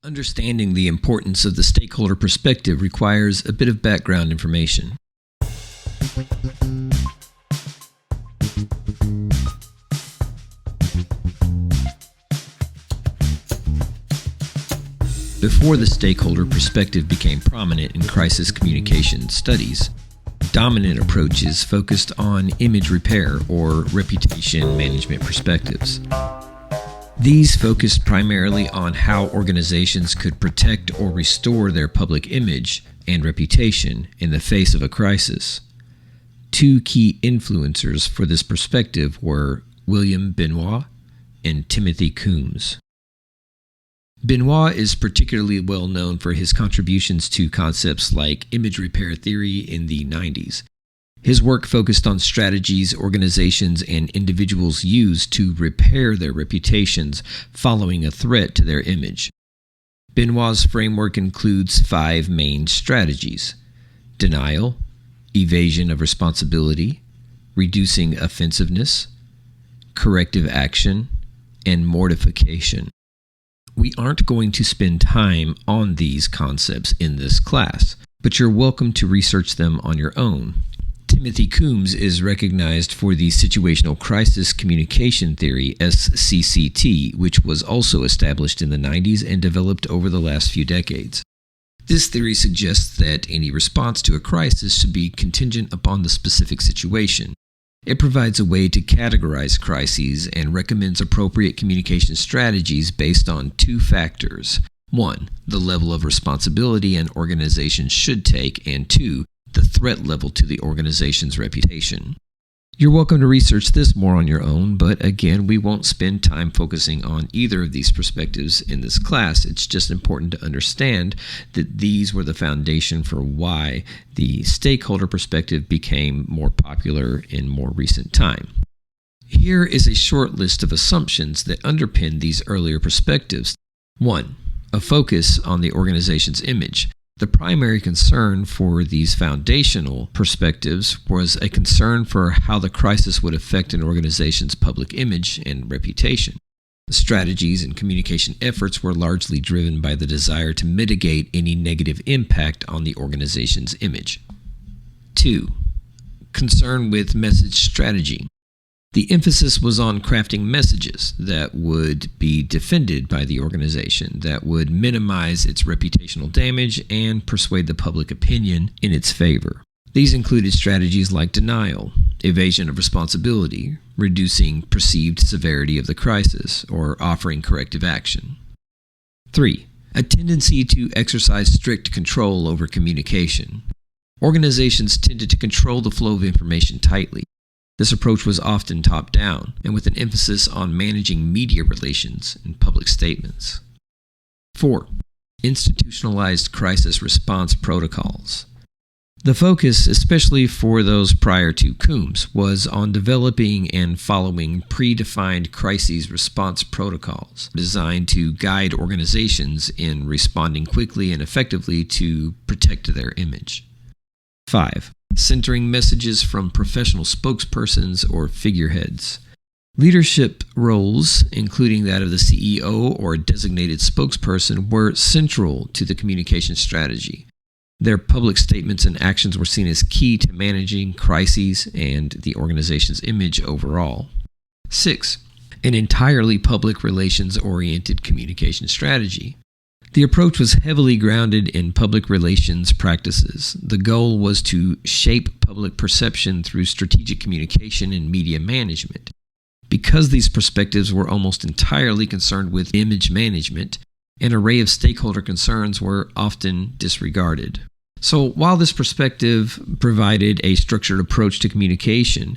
Understanding the importance of the stakeholder perspective requires a bit of background information. Before the stakeholder perspective became prominent in crisis communication studies, dominant approaches focused on image repair or reputation management perspectives. These focused primarily on how organizations could protect or restore their public image and reputation in the face of a crisis. Two key influencers for this perspective were William Benoit and Timothy Coombs. Benoit is particularly well known for his contributions to concepts like image repair theory in the 90s. His work focused on strategies organizations and individuals use to repair their reputations following a threat to their image. Benoit's framework includes 5 main strategies: denial, evasion of responsibility, reducing offensiveness, corrective action, and mortification. We aren't going to spend time on these concepts in this class, but you're welcome to research them on your own. Timothy Coombs is recognized for the Situational Crisis Communication Theory, SCCT, which was also established in the 90s and developed over the last few decades. This theory suggests that any response to a crisis should be contingent upon the specific situation. It provides a way to categorize crises and recommends appropriate communication strategies based on 2 factors. 1, the level of responsibility an organization should take, and 2, the threat level to the organization's reputation. You're welcome to research this more on your own, but again, we won't spend time focusing on either of these perspectives in this class. It's just important to understand that these were the foundation for why the stakeholder perspective became more popular in more recent time. Here is a short list of assumptions that underpin these earlier perspectives. 1, a focus on the organization's image. The primary concern for these foundational perspectives was a concern for how the crisis would affect an organization's public image and reputation. The strategies and communication efforts were largely driven by the desire to mitigate any negative impact on the organization's image. 2, concern with message strategy. The emphasis was on crafting messages that would be defended by the organization, that would minimize its reputational damage and persuade the public opinion in its favor. These included strategies like denial, evasion of responsibility, reducing perceived severity of the crisis, or offering corrective action. 3, a tendency to exercise strict control over communication. Organizations tended to control the flow of information tightly. This approach was often top-down, and with an emphasis on managing media relations and public statements. 4, institutionalized crisis response protocols. The focus, especially for those prior to Coombs, was on developing and following predefined crises response protocols designed to guide organizations in responding quickly and effectively to protect their image. 5, centering messages from professional spokespersons or figureheads. Leadership roles, including that of the CEO or designated spokesperson, were central to the communication strategy. Their public statements and actions were seen as key to managing crises and the organization's image overall. 6, an entirely public relations-oriented communication strategy. The approach was heavily grounded in public relations practices. The goal was to shape public perception through strategic communication and media management. Because these perspectives were almost entirely concerned with image management, an array of stakeholder concerns were often disregarded. So while this perspective provided a structured approach to communication,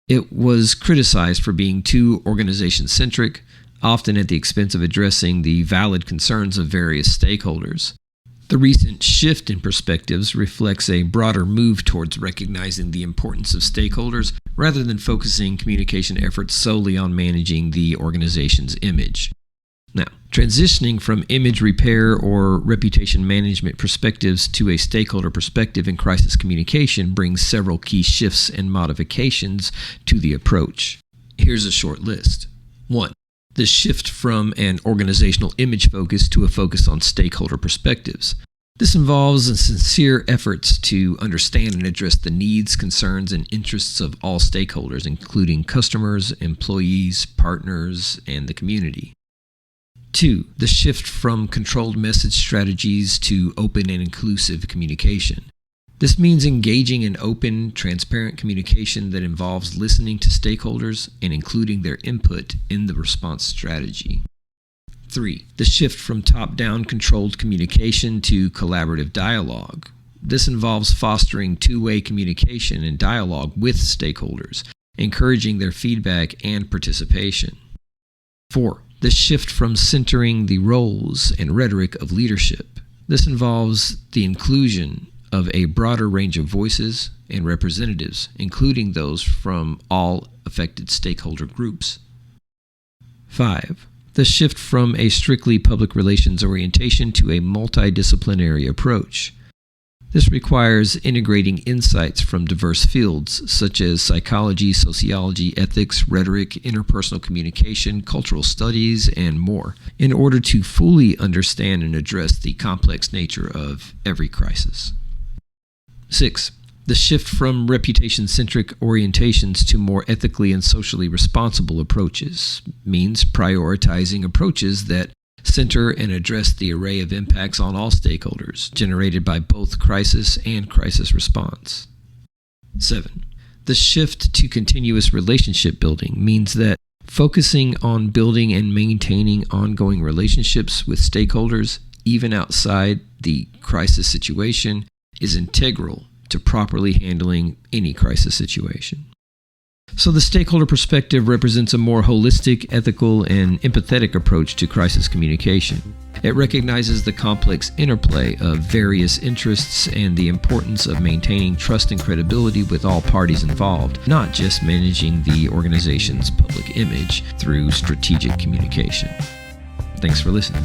it was criticized for being too organization-centric, often at the expense of addressing the valid concerns of various stakeholders. The recent shift in perspectives reflects a broader move towards recognizing the importance of stakeholders rather than focusing communication efforts solely on managing the organization's image. Now, transitioning from image repair or reputation management perspectives to a stakeholder perspective in crisis communication brings several key shifts and modifications to the approach. Here's a short list. 1. the shift from an organizational image focus to a focus on stakeholder perspectives. This involves sincere efforts to understand and address the needs, concerns, and interests of all stakeholders, including customers, employees, partners, and the community. 2. The shift from controlled message strategies to open and inclusive communication. This means engaging in open, transparent communication that involves listening to stakeholders and including their input in the response strategy. 3. The shift from top-down controlled communication to collaborative dialogue. This involves fostering two-way communication and dialogue with stakeholders, encouraging their feedback and participation. 4. The shift from centering the roles and rhetoric of leadership. This involves the inclusion of a broader range of voices and representatives, including those from all affected stakeholder groups. 5. The shift from a strictly public relations orientation to a multidisciplinary approach. This requires integrating insights from diverse fields such as psychology, sociology, ethics, rhetoric, interpersonal communication, cultural studies, and more, in order to fully understand and address the complex nature of every crisis. 6. The shift from reputation-centric orientations to more ethically and socially responsible approaches means prioritizing approaches that center and address the array of impacts on all stakeholders generated by both crisis and crisis response. 7. The shift to continuous relationship building means that focusing on building and maintaining ongoing relationships with stakeholders, even outside the crisis situation, is integral to properly handling any crisis situation. So the stakeholder perspective represents a more holistic, ethical, and empathetic approach to crisis communication. It recognizes the complex interplay of various interests and the importance of maintaining trust and credibility with all parties involved, not just managing the organization's public image through strategic communication. Thanks for listening.